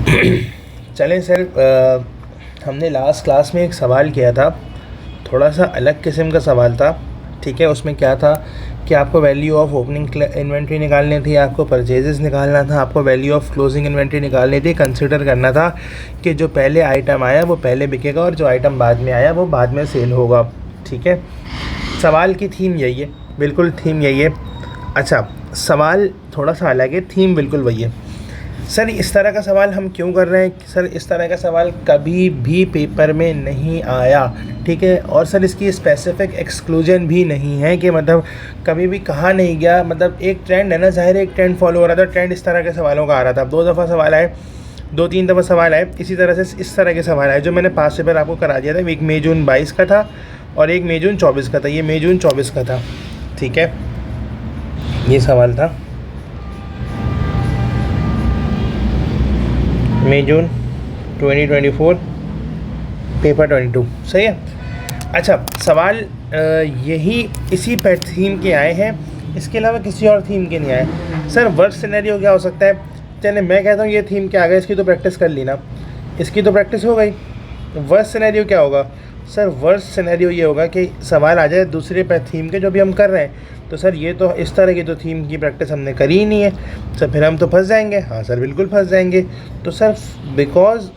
चलें सर, हमने last class में एक सवाल किया था, थोड़ा सा अलग किस्म का सवाल था। ठीक है, उसमें क्या था कि आपको वैल्यू ऑफ ओपनिंग इन्वेंट्री निकालनी थी, आपको परचेजेस निकालना था, आपको वैल्यू ऑफ क्लोजिंग इन्वेंट्री निकालनी थी। कंसिडर करना था कि जो पहले आइटम आया वो पहले बिकेगा और जो आइटम बाद में आया वो बाद में सेल होगा। ठीक है, सवाल की थीम यही है, बिल्कुल थीम यही है। अच्छा, सवाल थोड़ा सा अलग है, थीम बिल्कुल वही है। सर इस तरह का सवाल हम क्यों कर रहे हैं? सर इस तरह का सवाल कभी भी पेपर में नहीं आया। ठीक है, और सर इसकी स्पेसिफिक एक्सक्लूजन भी नहीं है कि मतलब कभी भी कहा नहीं गया। मतलब एक ट्रेंड है ना, ज़ाहिर एक ट्रेंड फॉलो हो रहा था, ट्रेंड इस तरह के सवालों का आ रहा था। 2 दफ़ा सवाल आए, 2-3 दफ़ा सवाल आए, इसी तरह से इस तरह के सवाल आए जो मैंने 5 पेपर आपको करा दिया था। एक मई जून 22 का था और एक मई जून 24 का था। ये मई जून 24 का था। ठीक है, ये सवाल था मई जून 2024, पेपर 22। सही है। अच्छा, सवाल यही इसी पर थीम के आए हैं, इसके अलावा किसी और थीम के नहीं आए। सर वर्स्ट सिनेरियो क्या हो सकता है? चलिए मैं कहता हूँ ये थीम के आ गया, इसकी तो प्रैक्टिस कर ली ना, इसकी तो प्रैक्टिस हो गई। वर्स्ट सिनेरियो क्या होगा? सर वर्स्ट सिनेरियो ये होगा कि सवाल आ जाए दूसरे पर थीम के जो भी हम कर रहे हैं, तो सर ये तो इस तरह की तो थीम की प्रैक्टिस हमने करी ही नहीं है सर, फिर हम तो फंस जाएंगे। हाँ सर, बिल्कुल फंस जाएंगे। तो सर बिकॉज़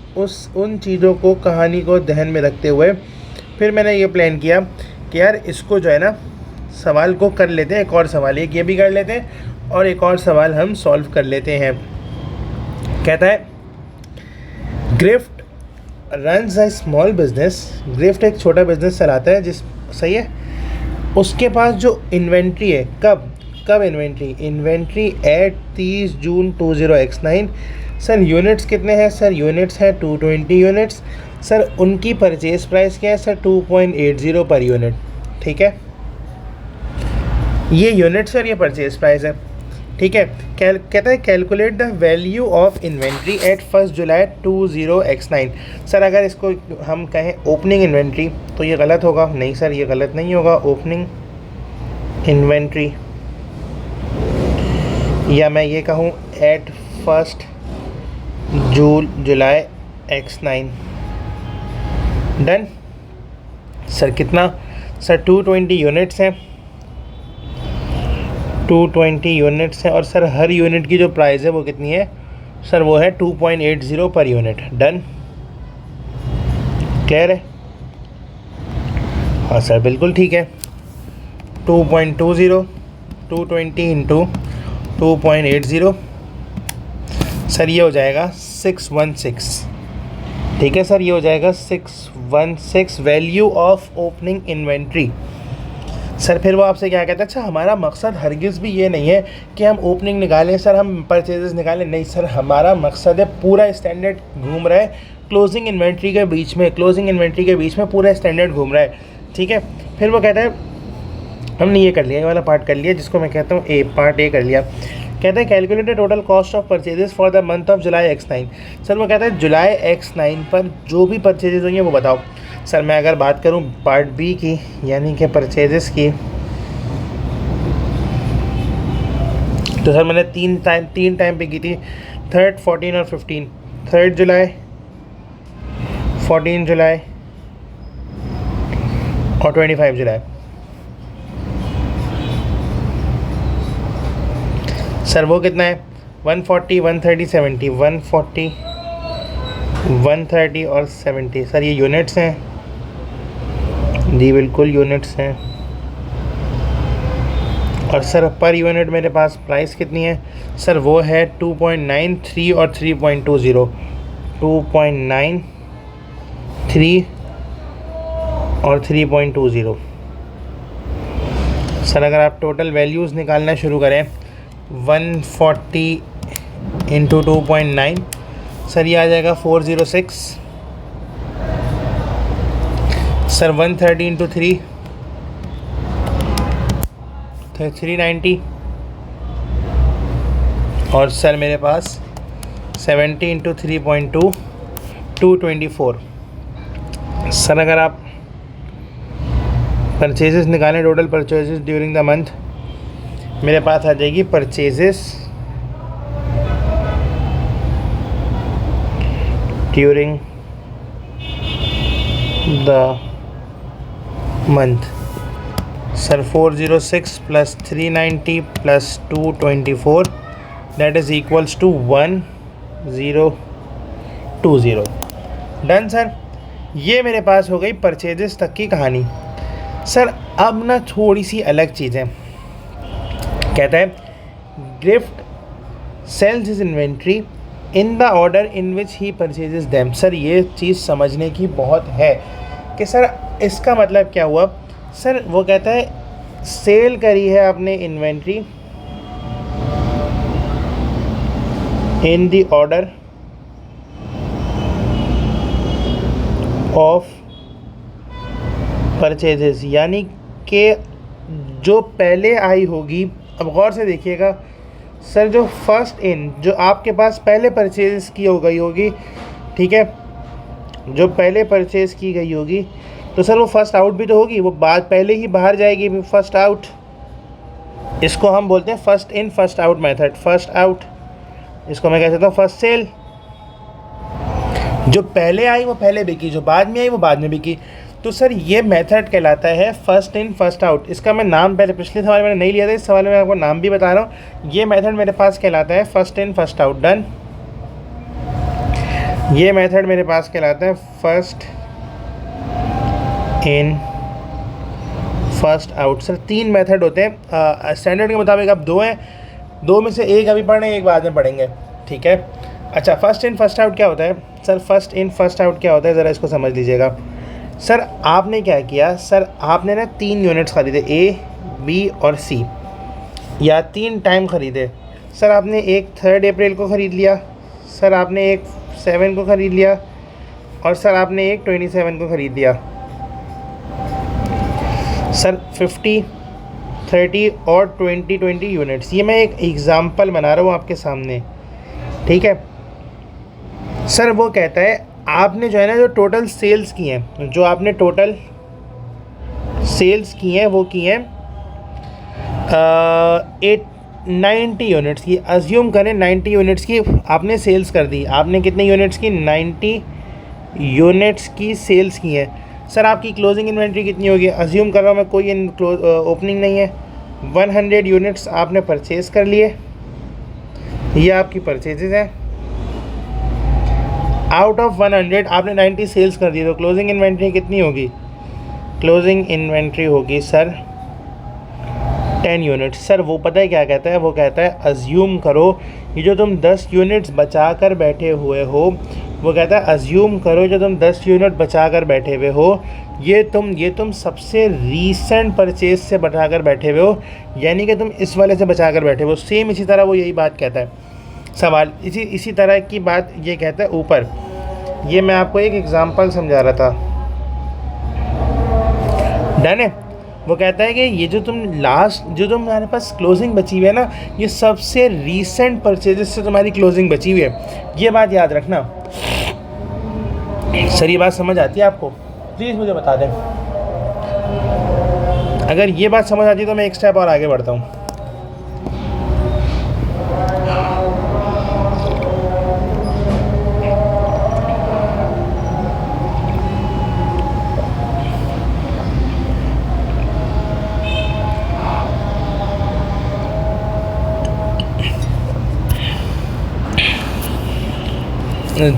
उन चीज़ों को, कहानी को ध्यान में रखते हुए फिर मैंने ये प्लान किया कि यार इसको जो है ना, सवाल को कर लेते हैं, एक और सवाल एक ये भी कर लेते हैं और एक और सवाल हम सॉल्व कर लेते हैं। कहता है ग्रिफ्ट रन्स अ स्मॉल बिजनेस। ग्रिफ्ट एक छोटा बिजनेस चलाता है, जिस सही है, उसके पास जो इन्वेंट्री है, कब inventory at 30 June 20x9। Sir units कितने हैं? सर यूनिट्स हैं 220 यूनिट्स। सर उनकी परचेज प्राइस क्या है? Sir 2.80 per unit. ठीक है, ये यूनिट्स और ये परचेज प्राइस है। ठीक है, कहता है calculate the value of inventory eight 1 July 20x9। Sir अगर इसको हम कहें ओपनिंग इन्वेंट्री तो ये गलत होगा। नहीं सर, ये गलत नहीं होगा। ओपनिंग इन्वेंट्री, या मैं ये कहूँ एट 1 जुलाई x9। डन। सर कितना? सर 220 यूनिट्स हैं, 220 यूनिट्स हैं और सर हर यूनिट की जो प्राइस है वो कितनी है? सर वो है 2.80 पर यूनिट। डन, क्लियर है? हाँ सर बिल्कुल ठीक है। 2.20, 220 इंटू 2.80, सर ये हो जाएगा 616। ठीक है सर, ये हो जाएगा 616 value of opening inventory. Sir फिर वो आपसे क्या कहता है? अच्छा, हमारा मकसद हरगिज़ भी ये नहीं है कि हम ओपनिंग निकालें सर, हम परचेजेस निकालें। नहीं सर, हमारा मकसद है पूरा स्टैंडर्ड घूम रहा है क्लोजिंग इन्वेंट्री के बीच में, क्लोजिंग इन्वेंट्री के बीच में पूरा स्टैंडर्ड घूम रहा है। ठीक है, फिर वो कहता है हमने ये कर लिया, ये वाला पार्ट कर लिया जिसको मैं कहता हूँ पार्ट ए कर लिया। कहता है calculate the total cost of purchases for the month of July x9। Sir वो कहता है जुलाई x9 पर जो भी परचेजेस होंगे वो बताओ। सर मैं अगर बात करूं पार्ट बी की, यानी कि परचेजेस की, तो सर मैंने तीन टाइम पे की थी, 3rd, 14 और 15। 3rd जुलाई, 14 जुलाई और 25 जुलाई। सर वो कितना है? 140, 130, 70, 140, 130 और 70। सर ये यूनिट्स हैं जी, बिल्कुल यूनिट्स हैं। और सर पर यूनिट मेरे पास प्राइस कितनी है? सर वो है 2.93 और 3.20। 2.93 और 3.20। सर अगर आप टोटल वैल्यूज़ निकालना शुरू करें, 140 इंटू 2.9, सर ये आ जाएगा 406। Sir 130 into 3, 390। और सर मेरे पास 70 इंटू 3.2, 224। सर अगर आप परचेजेस निकालें, total purchases during the month, मेरे पास आ जाएगी purchases during the month. Sir 406 प्लस 390 प्लस 224 that is equals to 1020। Done sir. ये मेरे पास हो गई परचेजेस तक की कहानी। सर अब ना थोड़ी सी अलग चीज़ें कहता है, gift sales his inventory in the order in which he purchases them. Sir ये चीज़ समझने की बहुत है कि सर इसका मतलब क्या हुआ। सर वो कहता है सेल करी है आपने inventory in the order of purchases, यानी कि जो पहले आई होगी। अब गौर से देखिएगा सर, जो फर्स्ट इन जो आपके पास पहले परचेज की हो गई होगी, ठीक है, जो पहले परचेज़ की गई होगी तो सर वो फर्स्ट आउट भी तो होगी, वो बाद पहले ही बाहर जाएगी फर्स्ट आउट। इसको हम बोलते हैं first in first out method, first out. इसको मैं कह सकता हूँ फर्स्ट सेल। जो पहले आई वो पहले बिकी, जो बाद में आई वो बाद में बिकी। तो सर ये मेथड कहलाता है फर्स्ट इन फर्स्ट आउट। इसका मैं नाम पहले पिछले सवाल में नहीं लिया था, इस सवाल में मैं आपको नाम भी बता रहा हूँ। ये मेथड मेरे पास कहलाता है first in first out. Done. ये मेथड मेरे पास कहलाता है first in first out. Sir 3 method होते हैं स्टैंडर्ड के मुताबिक। अब 2 हैं, 2 में से एक अभी पढ़ रहे हैं, एक बाद में पढ़ेंगे, ठीक है। अच्छा, फर्स्ट इन फर्स्ट आउट क्या होता है? Sir first in first out क्या होता है, ज़रा इसको समझ लीजिएगा। सर आपने क्या किया, सर आपने ना 3 यूनिट्स ख़रीदे, ए बी और सी, या 3 टाइम ख़रीदे। सर आपने एक 3 अप्रैल को ख़रीद लिया, सर आपने एक 7 को ख़रीद लिया, और सर आपने एक 27 को ख़रीद लिया। सर 50, 30 और 20 यूनिट्स। ये मैं एक एग्ज़ाम्पल बना रहा हूँ आपके सामने, ठीक है। सर वो कहता है आपने जो है ना, जो टोटल सेल्स की हैं, जो आपने टोटल सेल्स की हैं वो की हैं 90 यूनिट्स की। अज्यूम करें 90 यूनिट्स की आपने सेल्स कर दी। आपने कितने यूनिट्स की? 90 यूनिट्स की सेल्स की हैं। सर आपकी क्लोजिंग इन्वेंट्री कितनी होगी? अज्यूम कर रहा हूँ मैं, कोई ओपनिंग नहीं है। 100 यूनिट्स आपने परचेज़ कर लिए, ये आपकी परचेजेज़ हैं। आउट ऑफ 100 आपने 90 सेल्स कर दी, तो क्लोजिंग इन्वेंट्री कितनी होगी? क्लोजिंग इन्वेंट्री होगी सर 10 यूनिट्स। सर वो पता है क्या कहता है? वो कहता है अज्यूम करो ये जो तुम 10 यूनिट्स बचा कर बैठे हुए हो, वो कहता है अज्यूम करो जो तुम 10 यूनिट बचा कर बैठे हुए हो, ये तुम सबसे रीसेंट परचेज से बचा कर बैठे हुए हो, यानी कि तुम इस वाले से बचा कर बैठे हो। सेम इसी तरह वो यही बात कहता है सवाल, इसी तरह की बात ये कहता है ऊपर। ये मैं आपको एक एग्ज़ाम्पल समझा रहा था, डन है। वो कहता है कि ये जो तुम्हारे पास क्लोजिंग बची हुई है ना, ये सबसे रीसेंट परचेजेस से तुम्हारी क्लोजिंग बची हुई है। ये बात याद रखना। सर ये बात समझ आती है आपको? प्लीज़ मुझे बता दें। अगर ये बात समझ आती है तो मैं एक स्टेप और आगे बढ़ता हूँ।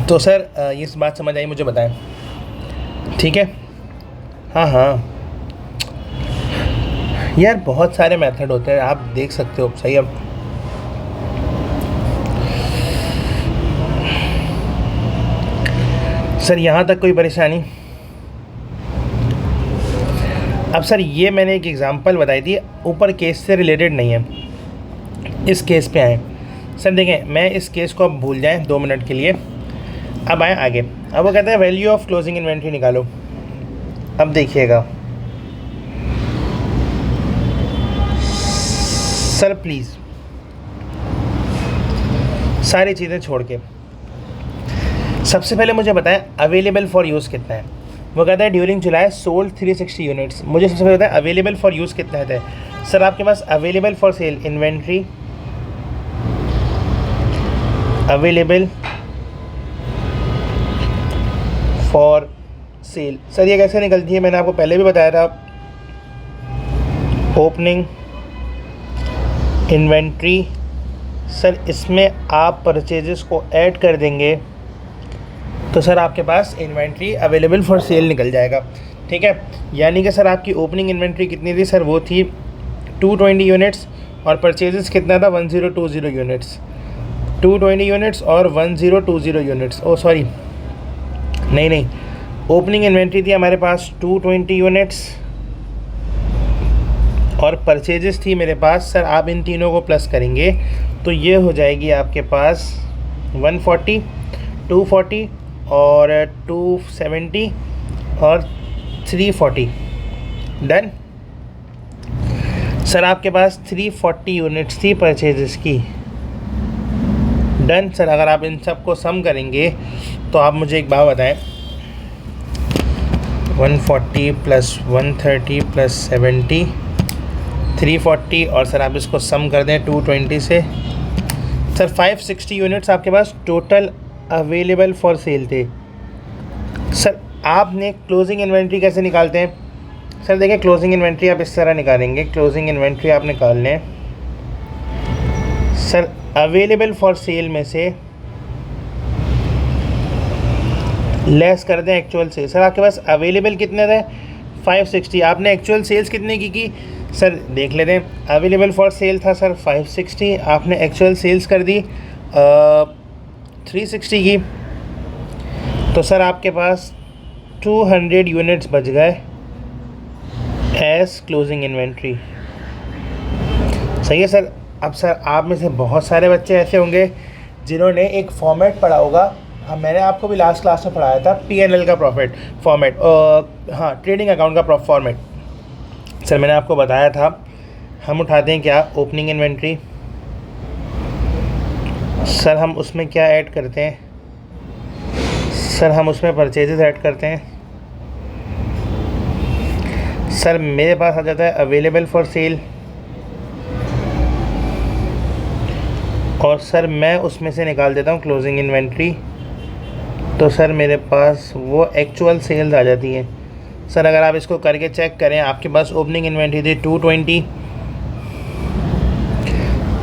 तो सर ये बात समझ आई, मुझे बताएं, ठीक है। हाँ यार, बहुत सारे मेथड होते हैं, आप देख सकते हो, सही है। सर यहाँ तक कोई परेशानी? अब सर ये मैंने एक एग्ज़ाम्पल बताई थी, ऊपर केस से रिलेटेड नहीं है, इस केस पे आए। सर देखें, मैं इस केस को अब भूल जाएं 2 मिनट के लिए, अब आए आगे। अब वो कहता है वैल्यू ऑफ क्लोजिंग इन्वेंट्री निकालो। अब देखिएगा सर, प्लीज़ सारी चीज़ें छोड़ के सबसे पहले मुझे बताएं अवेलेबल फॉर यूज़ कितना है। वो कहता है ड्यूरिंग जुलाई सोल्ड 360 यूनिट्स। मुझे सबसे पहले बताएं अवेलेबल फॉर यूज़ कितना है। सर आपके पास available for sale inventory, for sale. Sir ये कैसे निकलती है, मैंने आपको पहले भी बताया था। ओपनिंग इन्वेंट्री, सर इसमें आप परचेजेस को ऐड कर देंगे तो सर आपके पास इन्वेंट्री अवेलेबल फॉर सेल निकल जाएगा। ठीक है, यानी कि सर आपकी ओपनिंग इन्वेंट्री कितनी थी सर, वो थी 220 यूनिट्स और परचेजेस कितना था 1020 यूनिट्स। 220 यूनिट्स और 1020 यूनिट्स, ओ सॉरी नहीं, ओपनिंग इन्वेंट्री थी हमारे पास 220 यूनिट्स और परचेजेस थी मेरे पास, सर आप इन तीनों को प्लस करेंगे तो ये हो जाएगी आपके पास 140, 240 और 270 और 340। डन। सर आपके पास 340 यूनिट्स थी परचेजेस की। डन सर, अगर आप इन सब को सम करेंगे तो आप मुझे एक बात बताएं, 140 प्लस 130 प्लस 70 340 और सर आप इसको सम कर दें 220 से, सर 560 यूनिट्स आपके पास टोटल अवेलेबल फॉर सेल थे। सर आपने क्लोजिंग इन्वेंट्री कैसे निकालते हैं, सर देखिए क्लोजिंग इन्वेंट्री आप इस तरह निकालेंगे, क्लोजिंग इन्वेंट्री आप निकाल लें सर अवेलेबल फॉर सेल में से लेस कर दें एक्चुअल सेल। सर आपके पास अवेलेबल कितने थे 560, आपने एक्चुअल सेल्स कितने की सर देख लेते हैं। अवेलेबल फॉर सेल था सर 560, आपने एक्चुअल सेल्स कर दी 360 की, तो सर आपके पास 200 यूनिट्स बच गए एज क्लोजिंग इन्वेंट्री। सही है सर। अब सर आप में से बहुत सारे बच्चे ऐसे होंगे जिन्होंने एक फॉर्मेट पढ़ा होगा, मैंने आपको भी लास्ट क्लास में पढ़ाया था, P&L का प्रॉफिट फॉर्मेट, हाँ ट्रेडिंग अकाउंट का फॉर्मेट। सर मैंने आपको बताया था हम उठाते हैं क्या, ओपनिंग इन्वेंट्री, सर हम उसमें क्या ऐड करते हैं, सर हम उसमें परचेजेस ऐड करते हैं, सर मेरे पास आ जाता है अवेलेबल फॉर सेल और सर मैं उसमें से निकाल देता हूँ क्लोजिंग इन्वेंट्री, तो सर मेरे पास वो एक्चुअल सेल्स आ जाती हैं। सर अगर आप इसको करके चेक करें, आपके पास ओपनिंग इन्वेंट्री थी 220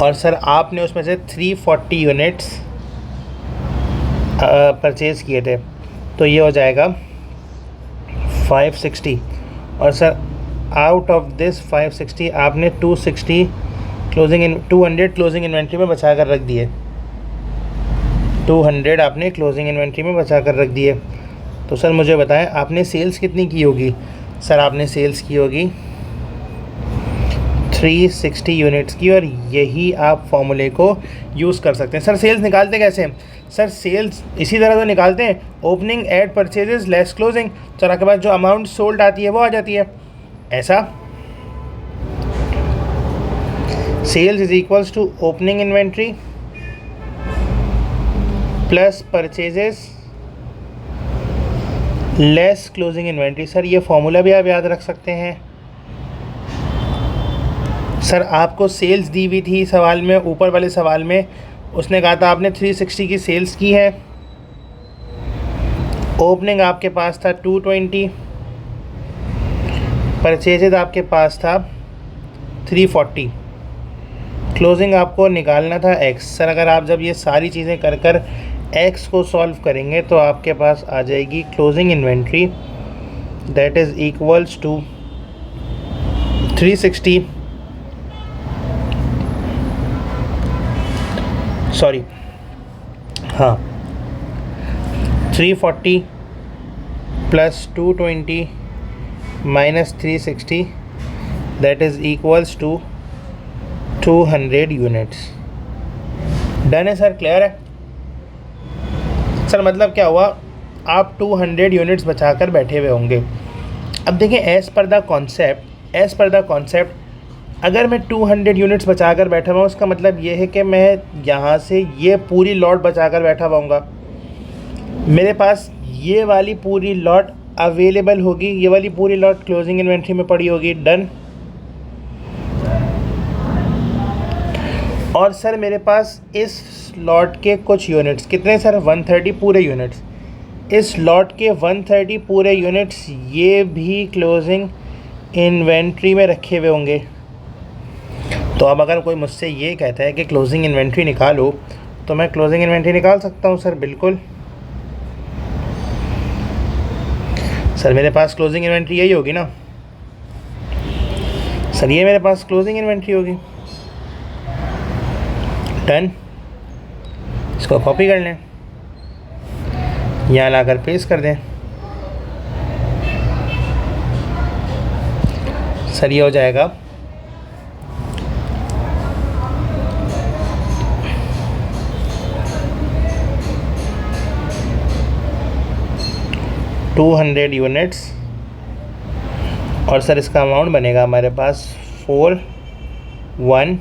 और सर आपने उसमें से 340 यूनिट्स परचेज़ किए थे, तो ये हो जाएगा 560 और सर आउट ऑफ दिस 560 आपने 200 क्लोजिंग इन्वेंट्री में बचा कर रख दिए, 200 आपने क्लोजिंग इन्वेंट्री में बचा कर रख दिए। तो सर मुझे बताएं आपने सेल्स कितनी की होगी, सर आपने सेल्स की होगी 360 यूनिट्स की और यही आप फॉर्मूले को यूज़ कर सकते हैं। सर सेल्स निकालते कैसे हैं, सर सेल्स इसी तरह तो निकालते हैं, opening add purchases less closing, sir आपके पास जो अमाउंट सोल्ड आती है वो आ जाती है। ऐसा sales is equals to opening inventory plus purchases less closing inventory. Sir ये फॉर्मूला भी आप याद रख सकते हैं। सर आपको सेल्स दी हुई थी सवाल में, ऊपर वाले सवाल में उसने कहा था आपने 360 की सेल्स की है, ओपनिंग आपके पास था 220, परचेजेज आपके पास था 340, क्लोजिंग आपको निकालना था x। सर अगर आप जब ये सारी चीज़ें कर कर x को सॉल्व करेंगे तो आपके पास आ जाएगी closing inventory that is equals to 360 sorry हाँ 340 plus 220 minus 360 that is equals to 200 units. Done है सर, क्लियर है सर। मतलब क्या हुआ, आप 200 यूनिट्स बचा कर बैठे हुए होंगे। अब देखें एज़ पर द कॉन्सेप्ट अगर मैं 200 यूनिट्स बचा कर बैठा हुआ हूँ, उसका मतलब ये है कि मैं यहाँ से ये पूरी लॉट बचा कर बैठा हुआऊँगा, मेरे पास ये वाली पूरी लॉट अवेलेबल होगी, ये वाली पूरी लॉट क्लोजिंग इन्वेंट्री में पड़ी होगी। डन। और सर मेरे पास इस लॉट के कुछ यूनिट्स कितने सर 130 पूरे यूनिट्स, इस लॉट के 130 पूरे यूनिट्स ये भी क्लोजिंग इन्वेंट्री में रखे हुए होंगे। तो अब अगर कोई मुझसे ये कहता है कि क्लोजिंग इन्वेंट्री निकालो, तो मैं क्लोजिंग इन्वेंट्री निकाल सकता हूँ सर, बिल्कुल। सर मेरे पास क्लोजिंग इन्वेंट्री यही होगी ना सर, ये मेरे पास क्लोजिंग इन्वेंट्री होगी। डन, इसको कॉपी कर लें, यहाँ लाकर पेस्ट कर दें। सर ये हो जाएगा 200 यूनिट्स, और सर इसका अमाउंट बनेगा हमारे पास 4, 1,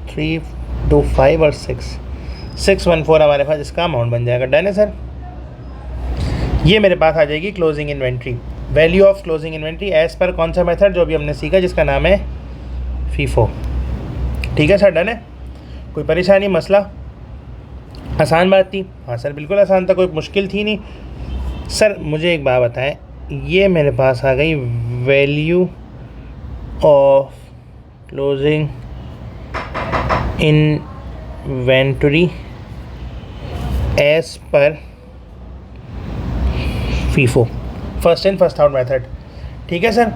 3, 2, 5 और 614 हमारे पास इसका अमाउंट बन जाएगा। डन है सर। ये मेरे पास आ जाएगी closing inventory, value of closing inventory as per कौन सा मेथड जो भी हमने सीखा, जिसका नाम है फीफो। ठीक है सर, डन है। कोई परेशानी, मसला? आसान बात थी? हाँ सर बिल्कुल आसान था, कोई मुश्किल थी नहीं। सर मुझे एक बात बताएं, ये मेरे पास आ गई value of closing inventory as per FIFO, first in first out method. ठीक है सर।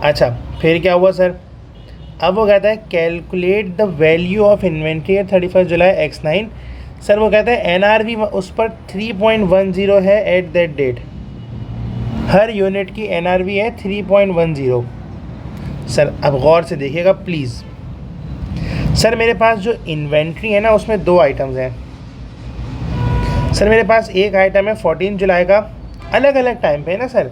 अच्छा फिर क्या हुआ सर, अब वो कहता है calculate the value of inventory at 31 July X9। Sir वो कहता है NRV उस पर 3.10 है एट दैट डेट, हर यूनिट की NRV है 3.10। सर अब गौर से देखिएगा प्लीज़। सर मेरे पास जो इन्वेंट्री है ना, उसमें 2 आइटम्स हैं। सर मेरे पास एक आइटम है 14 जुलाई का, अलग अलग टाइम पे है ना सर।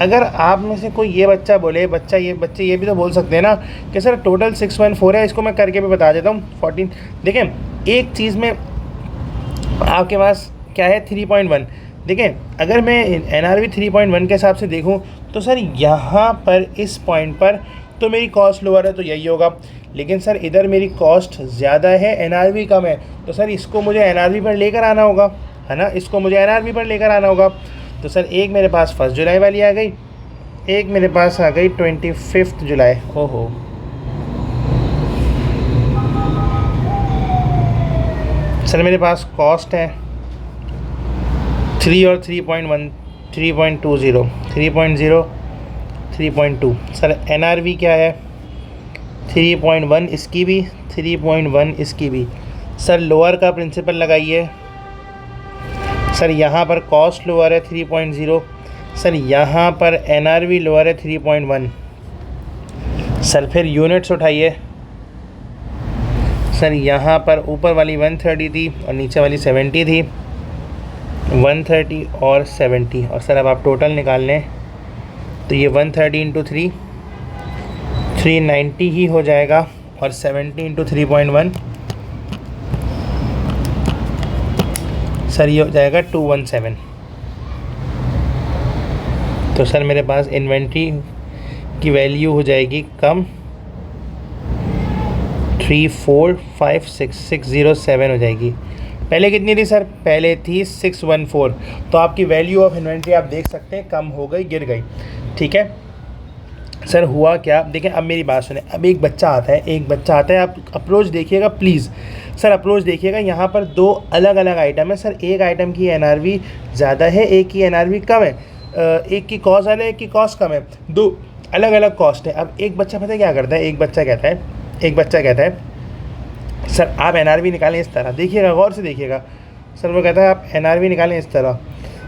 अगर आप में से कोई ये बच्चा बोले, बच्चे ये भी तो बोल सकते हैं ना कि सर टोटल 614 है, इसको मैं करके भी बता देता हूँ 14। देखें एक चीज़ में आपके पास क्या है 3.1। देखें अगर मैं NRV 3.1 के हिसाब से देखूं तो सर यहाँ पर इस पॉइंट पर तो मेरी कॉस्ट लोअर है, तो यही होगा। लेकिन सर इधर मेरी कॉस्ट ज़्यादा है, NRV कम है, तो सर इसको मुझे NRV पर लेकर आना होगा, है ना, इसको मुझे NRV पर लेकर आना होगा। तो सर एक मेरे पास 1 जुलाई वाली आ गई, एक मेरे पास आ गई 25 जुलाई। ओहो, सर मेरे पास कॉस्ट है 3 और 3.1, 3.20, 3.0, 3.2। सर NRV क्या है 3.1 इसकी भी, 3.1 इसकी भी। सर लोअर का प्रिंसिपल लगाइए। सर यहाँ पर कॉस्ट लोअर है 3.0, सर यहाँ पर NRV लोअर है 3.1। सर फिर यूनिट्स उठाइए। सर यहाँ पर ऊपर वाली 130 थी और नीचे वाली 70 थी, 130 और 70। और सर अब आप टोटल निकाल लें तो ये 130 इंटू 3 390 ही हो जाएगा, और 70 इंटू 3.1 सर ये हो जाएगा 217। तो सर मेरे पास इन्वेंट्री की वैल्यू हो जाएगी कम, 3456607 हो जाएगी। पहले कितनी थी सर, पहले थी 614। तो आपकी वैल्यू ऑफ इन्वेंट्री आप देख सकते हैं कम हो गई, गिर गई। ठीक है सर, हुआ क्या देखें। अब मेरी बात सुने, अब एक बच्चा आता है, आप अप्रोच देखिएगा प्लीज़। सर अप्रोच देखिएगा, यहाँ पर 2 अलग अलग आइटम है। सर एक आइटम की NRV ज़्यादा है, एक की NRV कम है, एक की कॉस्ट ज़्यादा है, एक की कॉस्ट कम है, 2 अलग अलग कॉस्ट है। अब एक बच्चा पता है क्या करता है, एक बच्चा कहता है सर आप NRV निकालें इस तरह, देखिएगा गौर से देखिएगा। सर वो कहता है आप NRV निकालें इस तरह।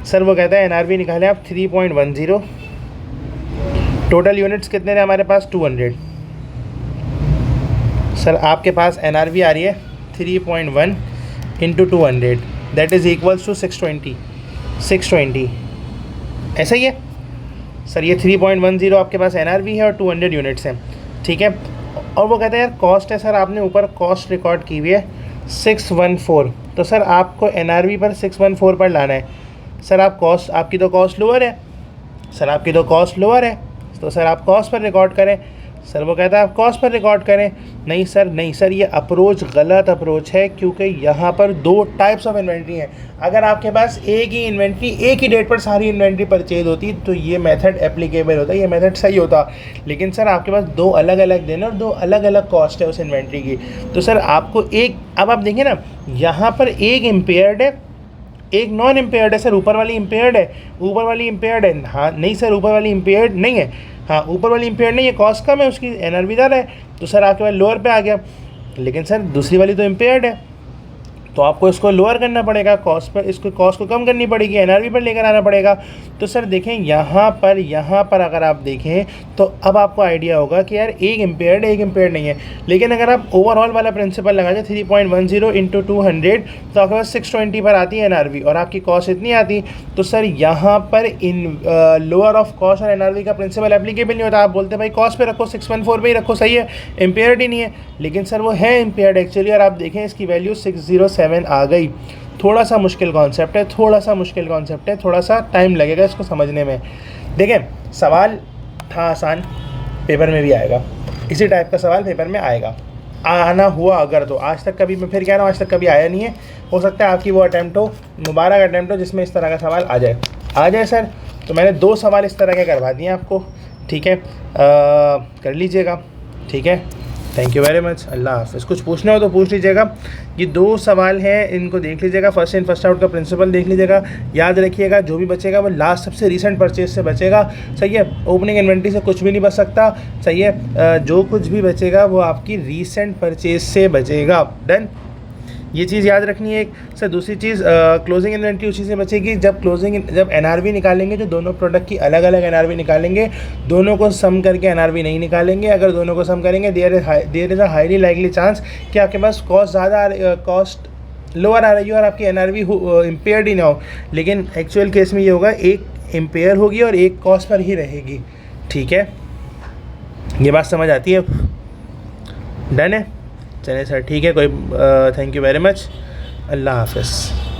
सर वो कहता है NRV निकालें आप 3.10, टोटल यूनिट्स कितने हैं हमारे पास 200। सर आपके पास NRV आ रही है 3.1 into 200, that is equals to 620। ऐसा ही है सर, ये 3.10 आपके पास NRV है और 200 यूनिट्स हैं। ठीक है, और वो कहता है यार कॉस्ट है, सर आपने ऊपर कॉस्ट रिकॉर्ड की हुई है 614, तो सर आपको NRV पर 614 पर लाना है। सर आपकी तो कॉस्ट लोअर है, तो सर आप कॉस्ट पर रिकॉर्ड करें। सर वो कहता है आप कॉस्ट पर रिकॉर्ड करें। नहीं सर, ये अप्रोच गलत अप्रोच है, क्योंकि यहाँ पर 2 टाइप्स ऑफ इन्वेंट्री हैं। अगर आपके पास एक ही इन्वेंट्री एक ही डेट पर सारी इन्वेंट्री परचेज होती तो ये मेथड एप्लीकेबल होता, ये मेथड सही होता। लेकिन सर आपके पास 2 अलग अलग दिन और 2 अलग अलग कॉस्ट है उस इन्वेंट्री की। तो सर आपको एक, अब आप देखें ना, यहाँ पर एक इम्पेयर्ड है, एक नॉन इम्पेयर्ड है। सर ऊपर वाली इम्पेयर्ड है, ऊपर वाली इम्पेयर्ड है। हाँ नहीं सर, ऊपर वाली इम्पेयर्ड नहीं है। हाँ ऊपर वाली इम्पेयर्ड नहीं है, कॉस्ट कम है उसकी, एनआरवी ज़्यादा है, तो सर आपके पास लोअर पे आ गया। लेकिन सर दूसरी वाली तो इम्पेयर्ड है, तो आपको इसको लोअर करना पड़ेगा, कॉस्ट पर, इसको कॉस्ट को कम करनी पड़ेगी, एनआरवी पर लेकर आना पड़ेगा। तो सर देखें यहाँ पर अगर आप देखें तो अब आपको आइडिया होगा कि यार एक इम्पेयर्ड नहीं है। लेकिन अगर आप ओवरऑल वाला प्रिंसिपल लगा जाए 3.10 इंटू 200, तो आपके पास 620 पर आती है एनआरवी और आपकी कॉस्ट इतनी आती। तो सर यहाँ पर इन लोअर ऑफ कॉस्ट और एनआरवी का प्रिंसिपल एप्लीकेबल नहीं होता। आप बोलते हैं भाई कॉस्ट पे रखो, 614 पे ही रखो, सही है, इम्पेयर्ड ही नहीं है। लेकिन सर वो है इम्पेयर्ड एक्चुअली, और आप देखें इसकी वैल्यू 607 आ गई। थोड़ा सा मुश्किल कॉन्सेप्ट है, थोड़ा सा टाइम लगेगा इसको समझने में। देखें सवाल था आसान, पेपर में भी आएगा, इसी टाइप का सवाल पेपर में आएगा, आना हुआ अगर तो। आज तक कभी, मैं फिर कह रहा हूँ, आज तक कभी आया नहीं है। हो सकता है आपकी वो अटैम्प्ट हो, मुबारक अटैम्प्ट हो, जिसमें इस तरह का सवाल आ जाए सर। तो मैंने 2 सवाल इस तरह के करवा दिए आपको, ठीक है, कर लीजिएगा, ठीक है। थैंक यू वेरी मच, अल्लाह हाफ़िज़। कुछ पूछना हो तो पूछ लीजिएगा। ये 2 सवाल हैं, इनको देख लीजिएगा, फर्स्ट इन फर्स्ट आउट का प्रिंसिपल देख लीजिएगा। याद रखिएगा जो भी बचेगा वो लास्ट सबसे रीसेंट परचेज से बचेगा, सही है। ओपनिंग इन्वेंट्री से कुछ भी नहीं बच सकता, सही है। जो कुछ भी बचेगा वो आपकी रीसेंट परचेज से बचेगा। डन, ये चीज़ याद रखनी है एक। सर दूसरी चीज़, क्लोजिंग इन्वेंट्री उसी से बचेगी जब एनआरवी निकालेंगे, जो दोनों प्रोडक्ट की अलग अलग एनआरवी निकालेंगे, दोनों को सम करके एनआरवी नहीं निकालेंगे। अगर दोनों को सम करेंगे there is a highly likely chance कि आपके पास कॉस्ट लोअर आ रही हो और आपकी एनआरवी इम्पेयर्ड ही ना हो। लेकिन एक्चुअल केस में ये होगा, एक इम्पेयर होगी और एक कॉस्ट पर ही रहेगी, ठीक है। ये बात समझ आती है? डन है, चलिए सर, ठीक है, कोई थैंक यू वेरी मच, अल्लाह हाफ़िज़।